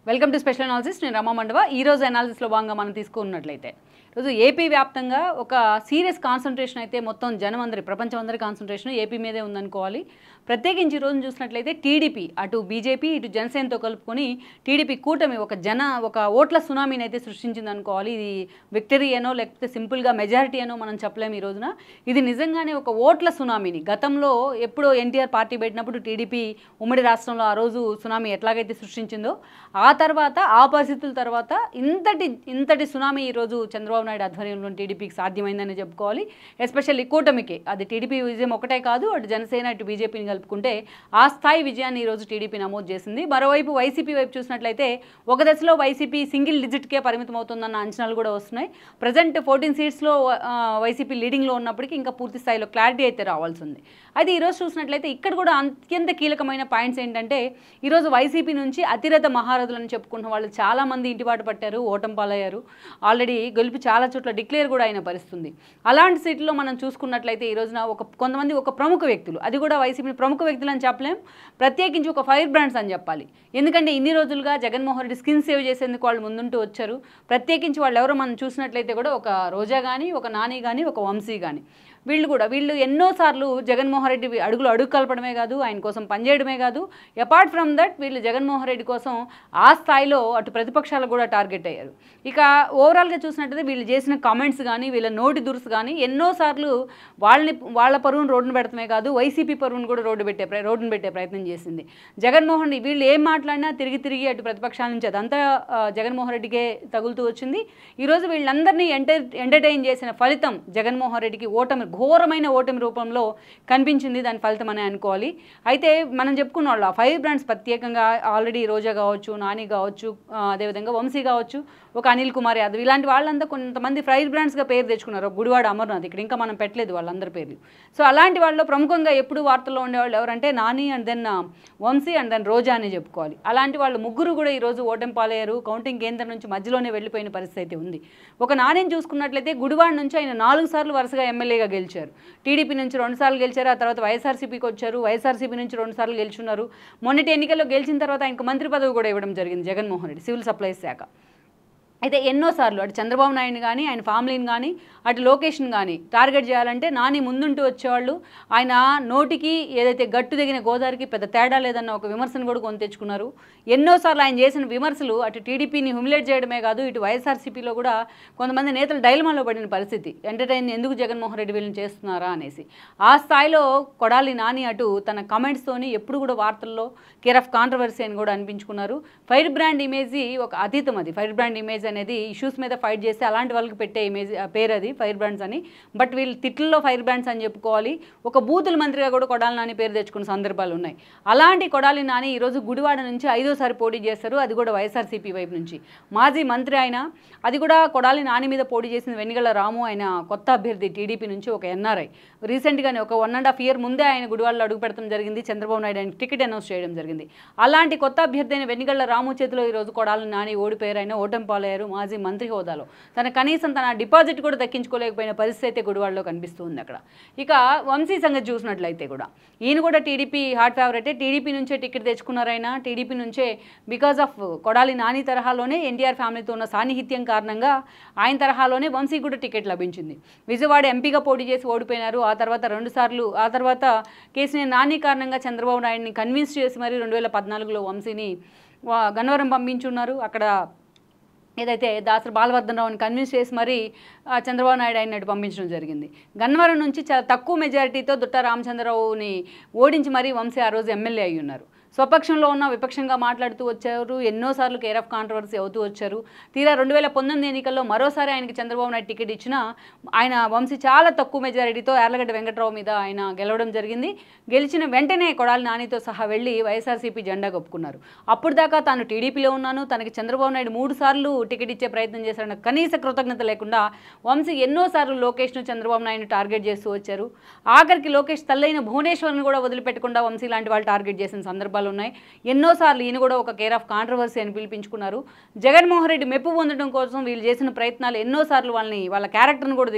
Welcome to special analysis. నేను రమా మండవ. ఈ రోజు అనాలిసిస్లో భాగంగా మనం తీసుకున్నట్లయితే రోజు ఏపీ వ్యాప్తంగా ఒక సీరియస్ కాన్సన్ట్రేషన్ అయితే మొత్తం జనం అందరి ప్రపంచం అందరి కాన్సన్ట్రేషన్ ఏపీ మీదే ఉందనుకోవాలి. ప్రత్యేకించి ఈ రోజు చూసినట్లయితే టీడీపీ అటు బీజేపీ ఇటు జనసేనతో కలుపుకొని టీడీపీ కూటమి ఒక ఓట్ల సునామీని అయితే సృష్టించింది అనుకోవాలి. ఇది విక్టరీ అనో లేకపోతే సింపుల్గా మెజారిటీ అనో మనం చెప్పలేము. ఈ రోజున ఇది నిజంగానే ఒక ఓట్ల సునామీని గతంలో ఎప్పుడో ఎన్టీఆర్ పార్టీ పెట్టినప్పుడు టీడీపీ ఉమ్మడి రాష్ట్రంలో ఆ రోజు సునామీ ఎట్లాగైతే సృష్టించిందో ఆ తర్వాత ఆ పరిస్థితుల తర్వాత ఇంతటి సునామీ ఈరోజు చంద్రబాబు నాయుడు ఆధ్వర్యంలో టీడీపీకి సాధ్యమైందని చెప్పుకోవాలి. ఎస్పెషల్లీ కూటమికి అది టీడీపీ విజయం ఒకటే కాదు, అటు జనసేన ఇటు బీజేపీని కలుపుకుంటే ఆ స్థాయి విజయాన్ని ఈరోజు టీడీపీ నమోదు చేసింది. మరోవైపు వైసీపీ వైపు చూసినట్లయితే ఒక దశలో వైసీపీ సింగిల్ డిజిట్కే పరిమితం అవుతుందన్న అంచనాలు కూడా వస్తున్నాయి. ప్రజెంట్ 14 సీట్స్లో వైసీపీ లీడింగ్లో ఉన్నప్పటికీ ఇంకా పూర్తి స్థాయిలో క్లారిటీ అయితే రావాల్సి ఉంది. అయితే ఈరోజు చూసినట్లయితే ఇక్కడ కూడా అత్యంత కీలకమైన పాయింట్స్ ఏంటంటే ఈరోజు వైసీపీ నుంచి అతిరథ మహారథులను చెప్పుకుంటున్న వాళ్ళు చాలామంది ఇంటిబాటు పట్టారు, ఓటమి పాలయ్యారు. ఆల్రెడీ గెలుపు చాలా చోట్ల డిక్లేర్ కూడా అయిన పరిస్థితుంది. అలాంటి సీట్లో మనం చూసుకున్నట్లయితే ఈ రోజున కొంతమంది ప్రముఖ వ్యక్తులు, అది కూడా వైసీపీ ప్రముఖ వ్యక్తులు అని చెప్పలేం, ప్రత్యేకించి ఒక ఫైర్ బ్రాండ్స్ అని చెప్పాలి. ఎందుకంటే ఇన్ని రోజులుగా జగన్మోహన్ రెడ్డి స్కిన్ సేవ్ చేసేందుకు వాళ్ళు ముందుంటూ వచ్చారు. ప్రత్యేకించి వాళ్ళు ఎవరో మనం చూసినట్లయితే కూడా ఒక రోజా కానీ, ఒక నాని కానీ, ఒక వంశీ కానీ వీళ్ళు ఎన్నోసార్లు జగన్మోహన్ రెడ్డి అడుగు కలపడమే కాదు, ఆయన కోసం పనిచేయడమే కాదు, అపార్ట్ ఫ్రమ్ దట్ వీళ్ళు జగన్మోహన్ రెడ్డి కోసం ఆ స్థాయిలో అటు ప్రతిపక్షాలకు కూడా టార్గెట్ అయ్యారు. ఇక ఓవరాల్గా చూసినట్టయితే వీళ్ళు చేసిన కామెంట్స్ కానీ వీళ్ళ నోటి దురుసు కానీ ఎన్నోసార్లు వాళ్ళ పరువును రోడ్డును పెడతమే కాదు, వైసీపీ పరువును కూడా రోడ్డును పెట్టే ప్రయత్నం చేసింది. జగన్మోహన్ రెడ్డి వీళ్ళు ఏం మాట్లాడినా తిరిగి అటు ప్రతిపక్షాల నుంచి అదంతా జగన్మోహన్ రెడ్డికే తగులుతూ వచ్చింది. ఈరోజు వీళ్ళందరినీ ఎంటర్టైన్ చేసిన ఫలితం జగన్మోహన్ రెడ్డికి ఘోరమైన ఓటమి రూపంలో కనిపించింది. దాని ఫలితం అని అనుకోవాలి. అయితే మనం చెప్పుకున్న వాళ్ళు ఆ 5 బ్రాండ్స్ ప్రత్యేకంగా ఆల్రెడీ రోజా కావచ్చు, నాని కావచ్చు, అదేవిధంగా వంశీ కావచ్చు, ఒక అనిల్ కుమార్ యాదవ్, ఇలాంటి వాళ్ళంతా కొంతమంది ఫైర్ బ్రాండ్స్గా పేరు తెచ్చుకున్నారు. గుడివాడ అమర్నాథ్, ఇక్కడ ఇంకా మనం పెట్టలేదు వాళ్ళందరి పేర్లు. సో అలాంటి వాళ్ళు ప్రముఖంగా ఎప్పుడు వార్తల్లో ఉండేవాళ్ళు ఎవరంటే Nani and then Vamshi and then Roja అని చెప్పుకోవాలి. అలాంటి వాళ్ళు ముగ్గురు కూడా ఈరోజు ఓటమి పాలయ్యారు. కౌంటింగ్ కేంద్రం నుంచి మధ్యలోనే వెళ్ళిపోయిన పరిస్థితి ఉంది. ఒక నానిని చూసుకున్నట్లయితే గుడివాడ నుంచి ఆయన 4 సార్లు వరుసగా ఎమ్మెల్యేగా గెలిచారు. టీడీపీ నుంచి 2 సార్లు గెలిచారు, ఆ తర్వాత వైఎస్ఆర్సీపీకి వచ్చారు, వైఎస్ఆర్సీపీ నుంచి 2 సార్లు గెలుచున్నారు. మొన్నటి ఎన్నికల్లో గెలిచిన తర్వాత ఆయనకు మంత్రి పదవి కూడా ఇవ్వడం జరిగింది జగన్మోహన్ రెడ్డి, సివిల్ సప్లైస్ శాఖ. అయితే ఎన్నోసార్లు అటు చంద్రబాబు నాయుడుని కానీ ఆయన ఫ్యామిలీని కానీ అటు లొకేషన్ కానీ టార్గెట్ చేయాలంటే నాని ముందుంటూ వచ్చేవాళ్ళు. ఆయన నోటికి ఏదైతే గట్టు దిగిన గోదావరికి పెద్ద తేడా లేదన్న ఒక విమర్శను కూడా కొని తెచ్చుకున్నారు. ఎన్నోసార్లు ఆయన చేసిన విమర్శలు అటు టీడీపీని హ్యూమిలేట్ చేయడమే కాదు, ఇటు వైఎస్ఆర్సీపీలో కూడా కొంతమంది నేతలు డైలమాలో పడిన పరిస్థితి. ఎంటర్టైన్ ఎందుకు జగన్మోహన్ రెడ్డి వీళ్ళని చేస్తున్నారా అనేసి ఆ స్థాయిలో కొడాలి నాని అటు తన కమెంట్స్తోని ఎప్పుడు కూడా వార్తల్లో కేర్ ఆఫ్ కాంట్రవర్సీ అని కూడా అనిపించుకున్నారు. ఫైర్ బ్రాండ్ ఇమేజ్ ఒక అతీతం. అది ఫైర్ బ్రాండ్ ఇమేజ్ అనేది ఇష్యూస్ మీద ఫైట్ చేస్తే అలాంటి వాళ్ళకి పెట్టే ఇమేజ్ పేరు అది ఫైర్ బ్రాండ్స్ అని. బట్ వీళ్ళు తిట్లలో ఫైర్ బ్రాండ్స్ అని చెప్పుకోవాలి. ఒక బూతుల మంత్రిగా కూడా కొడాలి నాని పేరు తెచ్చుకున్న సందర్భాలు ఉన్నాయి. అలాంటి కొడాలి నాని ఈరోజు గుడివాడ నుంచి 5వ సారి పోటీ చేస్తారు, అది కూడా వైఎస్ఆర్సీపీ వైపు నుంచి. మాజీ మంత్రి ఆయన, అది కూడా కొడాలి నాని మీద పోటీ చేసిన వెన్నిగళ్ల రాము, ఆయన కొత్త అభ్యర్థి టీడీపీ నుంచి, ఒక ఎన్ఆర్ఐ. రీసెంట్గానే ఒక 1.5 year ముందే ఆయన గుడివాడలో అడుగు పెడతాం జరిగింది. చంద్రబాబు నాయుడు ఆయన టికెట్ అనౌన్స్ చేయడం జరిగింది. అలాంటి కొత్త అభ్యర్థి అయిన వెన్నిగళ్ల రాము చేతిలో ఈరోజు కొడాలి నాని ఓడిపోయారు. ఆయన ఓటమి పాలయ్యారు మాజీ మంత్రి హోదాలో. కనీసం తన డిపాజిట్ కూడా దక్కించుకోలేకపోయిన పరిస్థితి అయితే గుడివాడలో కనిపిస్తుంది అక్కడ. ఇక వంశీ సంగతి చూసినట్లయితే కూడా ఈయన కూడా టీడీపీ హాట్ ఫేవరెటే. టీడీపీ నుంచే టికెట్ తెచ్చుకున్నారైనా, టీడీపీ నుంచే బికాజ్ ఆఫ్ కొడాలి నాని తరహాలోనే ఎన్టీఆర్ ఫ్యామిలీతో ఉన్న సాన్నిహిత్యం కారణంగా ఆయన తరహాలోనే వంశీ కూడా టికెట్ లభించింది. విజయవాడ ఎంపీగా పోటీ చేసి ఓడిపోయినారు. ఆ తర్వాత 2 సార్లు, ఆ తర్వాత కేసీఆర్ నాని కారణంగా చంద్రబాబు నాయుడిని కన్విన్స్ చేసి మరి 2014లో వంశీని గన్నవరం పంపించున్నారు. అక్కడ ఏదైతే దాసరి బాలవర్ధనరావుని కన్విన్స్ చేసి మరి చంద్రబాబు నాయుడు అయినట్టు పంపించడం జరిగింది. గన్నవరం నుంచి చాలా తక్కువ మెజారిటీతో దుట్టా రామచంద్రరావుని ఓడించి మరీ వంశీ ఆ రోజు ఎమ్మెల్యే అయి ఉన్నారు. స్వపక్షంలో ఉన్న విపక్షంగా మాట్లాడుతూ వచ్చారు. ఎన్నోసార్లు కేర్ ఆఫ్ కాంట్రవర్సీ అవుతూ వచ్చారు. తీరా 2019 ఎన్నికల్లో మరోసారి ఆయనకి చంద్రబాబు నాయుడు టికెట్ ఇచ్చినా ఆయన వంశీ చాలా తక్కువ మెజారిటీతో యార్లగడ్డ వెంకట్రావు మీద ఆయన గెలవడం జరిగింది. గెలిచిన వెంటనే కొడాలి నానితో సహా వెళ్ళి వైఎస్ఆర్సీపీ జెండా కప్పుకున్నారు. అప్పుడు దాకా తాను టీడీపీలో ఉన్నాను, తనకి చంద్రబాబు నాయుడు 3 సార్లు టికెట్ ఇచ్చే ప్రయత్నం చేశారన్న కనీస కృతజ్ఞత లేకుండా వంశీ ఎన్నోసార్లు లోకేష్ను చంద్రబాబు నాయుడు టార్గెట్ చేస్తూ వచ్చారు. ఆఖరికి లోకేష్ తల్లైన భువనేశ్వర్ని కూడా వదిలిపెట్టకుండా వంశీ లాంటి వాళ్ళు టార్గెట్ చేసిన సందర్భాలు సందర్భాలు ఉన్నాయి. ఎన్నోసార్లు ఈయన కూడా ఒక కేర్ ఆఫ్ కాంట్రవర్సీ అని పిలిపించుకున్నారు. జగన్మోహన్ రెడ్డి మెప్పు పొందడం కోసం వీళ్ళు చేసిన ప్రయత్నాలు ఎన్నోసార్లు వాళ్ళ క్యారెక్టర్ని కూడా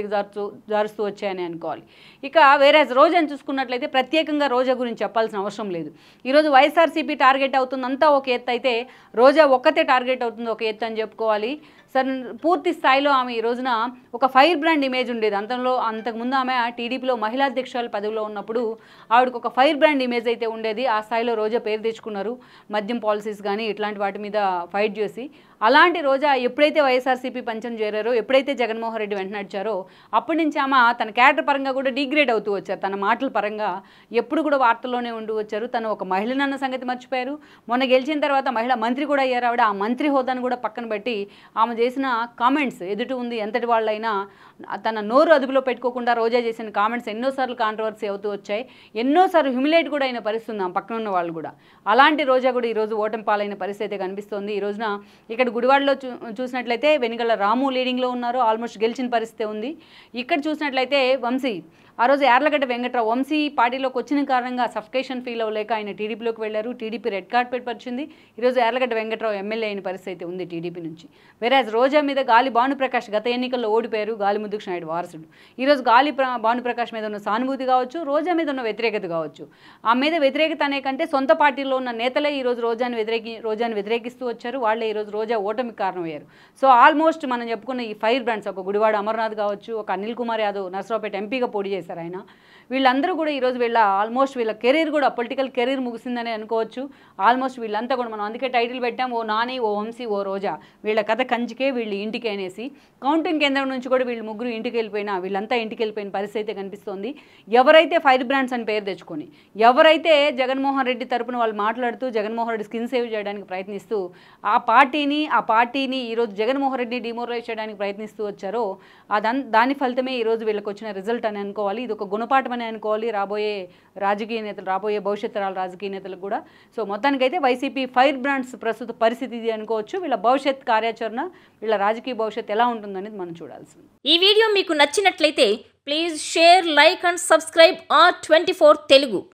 జారుస్తూ వచ్చాయని అనుకోవాలి. ఇక వేరే రోజాని చూసుకున్నట్లయితే ప్రత్యేకంగా రోజా గురించి చెప్పాల్సిన అవసరం లేదు. ఈరోజు వైఎస్ఆర్సీపీ టార్గెట్ అవుతుందంతా ఒక ఎత్తు అయితే రోజా ఒక్కతే టార్గెట్ అవుతుంది ఒక ఎత్తు అని చెప్పుకోవాలి. సరే, పూర్తి స్థాయిలో ఆమె ఈ రోజున ఒక ఫైర్ బ్రాండ్ ఇమేజ్ ఉండేది. అంతకుముందు ఆమె టీడీపీలో మహిళా అధ్యక్షురాలు పదవిలో ఉన్నప్పుడు ఆవిడకు ఒక ఫైర్ బ్రాండ్ ఇమేజ్ అయితే ఉండేది. ఆ స్థాయిలో రోజా పేరు తెచ్చుకున్నారు. మద్యం పాలసీస్ కానీ ఇట్లాంటి వాటి మీద ఫైట్ చేసి. అలాంటి రోజా ఎప్పుడైతే వైఎస్ఆర్సీపీ పంచం చేరారో, ఎప్పుడైతే జగన్మోహన్ రెడ్డి వెంట నడిచారో అప్పటి నుంచి ఆమె తన క్యారెక్టర్ పరంగా కూడా డిగ్రేడ్ అవుతూ వచ్చారు. తన మాటల పరంగా ఎప్పుడు కూడా వార్తల్లోనే ఉంటూ వచ్చారు. తను ఒక మహిళనన్న సంగతి మర్చిపోయారు. మొన్న గెలిచిన తర్వాత మహిళా మంత్రి కూడా అయ్యారు ఆవిడ. ఆ మంత్రి హోదాను కూడా పక్కన పెట్టి ఆమె చేసిన కామెంట్స్ ఎదుటి ఉంది ఎంతటి వాళ్ళైనా తన నోరు అదుపులో పెట్టుకోకుండా రోజా చేసిన కామెంట్స్ ఎన్నోసార్లు కాంట్రవర్సీ అవుతూ వచ్చాయి. ఎన్నోసార్లు హ్యూమిలేట్ కూడా అయిన పరిస్థితి ఉంది ఆమె పక్కన ఉన్న వాళ్ళు కూడా. అలాంటి రోజా కూడా ఈరోజు ఓటమి పాలైన పరిస్థితి అయితే కనిపిస్తోంది. ఈ రోజున ఇక్కడ గుడివాడలో చూసినట్లయితే వెనిగళ్ల రాము లీడింగ్లో ఉన్నారు. ఆల్మోస్ట్ గెలిచిన పరిస్థితి ఉంది. ఇక్కడ చూసినట్లయితే వంశీ ఆ రోజు యార్లగడ్డ వెంకట్రావు వంశీ పార్టీలోకి వచ్చిన కారణంగా సఫికేషన్ ఫీల్ అవ్వలేక ఆయన టీడీపీలోకి వెళ్ళారు. టీడీపీ రెడ్ కార్పెట్ పరిచింది. ఈరోజు యార్లగడ్డ వెంకట్రావు ఎమ్మెల్యే అయిన పరిస్థితి ఉంది టీడీపీ నుంచి. వేరేజ్ రోజా మీద గాలి భానుప్రకాష్ గత ఎన్నికల్లో ఓడిపోయారు. గాలి ముద్దుకృష్ణ నాయుడు వారసుడు. ఈరోజు గాలి భానుప్రకాష్ మీద ఉన్న సానుభూతి కావచ్చు, రోజా మీద ఉన్న వ్యతిరేకత కావచ్చు. ఆ మీద వ్యతిరేకత అనే కంటే సొంత పార్టీలో ఉన్న నేతలే ఈరోజు రోజాని వ్యతిరేకిస్తూ వచ్చారు. వాళ్ళే ఈరోజు రోజా ఓటమికి కారణమయ్యారు. సో ఆల్మోస్ట్ మనం చెప్పుకున్న ఈ ఫైర్ బ్రాండ్స్ ఒక గుడివాడ అమర్నాథ్ కావచ్చు, ఒక అనిల్ కుమార్ యాదవ్ నర్సరావుపేట ఎంపీగా పోటీ చేశారు ఆయన. వీళ్ళందరూ కూడా ఈరోజు వీళ్ళ కెరీర్ కూడా పొలిటికల్ కెరీర్ ముగిసిందని అనుకోవచ్చు. ఆల్మోస్ట్ వీళ్ళంతా కూడా మనం అందుకే టైటిల్ పెట్టాం, ఓ నాని, ఓ వంశీ, ఓ రోజా. వీళ్ళ కథ కంచికే, వీళ్ళు ఇంటికి అనేసి. కౌంటింగ్ కేంద్రం నుంచి కూడా వీళ్ళు ముగ్గురు ఇంటికి వెళ్ళిపోయినా వీళ్ళంతా ఇంటికి వెళ్ళిపోయిన పరిస్థితి కనిపిస్తోంది. ఎవరైతే ఫైర్ బ్రాండ్స్ అని పేరు తెచ్చుకొని, ఎవరైతే జగన్మోహన్ రెడ్డి తరపున వాళ్ళు మాట్లాడుతూ జగన్మోహన్ రెడ్డి స్కిన్ సేవ్ చేయడానికి ప్రయత్నిస్తూ ఆ పార్టీని ఈరోజు జగన్మోహన్ రెడ్డి డిమోరలైజ్ చేయడానికి ప్రయత్నిస్తూ వచ్చారో దాని ఫలితమే ఈరోజు వీళ్ళకి వచ్చిన రిజల్ట్ అని అనుకోవాలి. ఇది ఒక గుణపాఠం అని అనుకోవాలి రాబోయే భవిష్యత్తు తరాల రాజకీయ నేతలకు కూడా. సో మొత్తానికైతే వైసీపీ ఫైర్ బ్రాండ్స్ ప్రస్తుత పరిస్థితి ఇది అనుకోవచ్చు. వీళ్ళ భవిష్యత్ కార్యాచరణ, వీళ్ళ రాజకీయ భవిష్యత్తు ఎలా ఉంటుందనేది మనం చూడాల్సింది. ఈ వీడియో మీకు నచ్చినట్లయితే please share, like and subscribe R24 Telugu.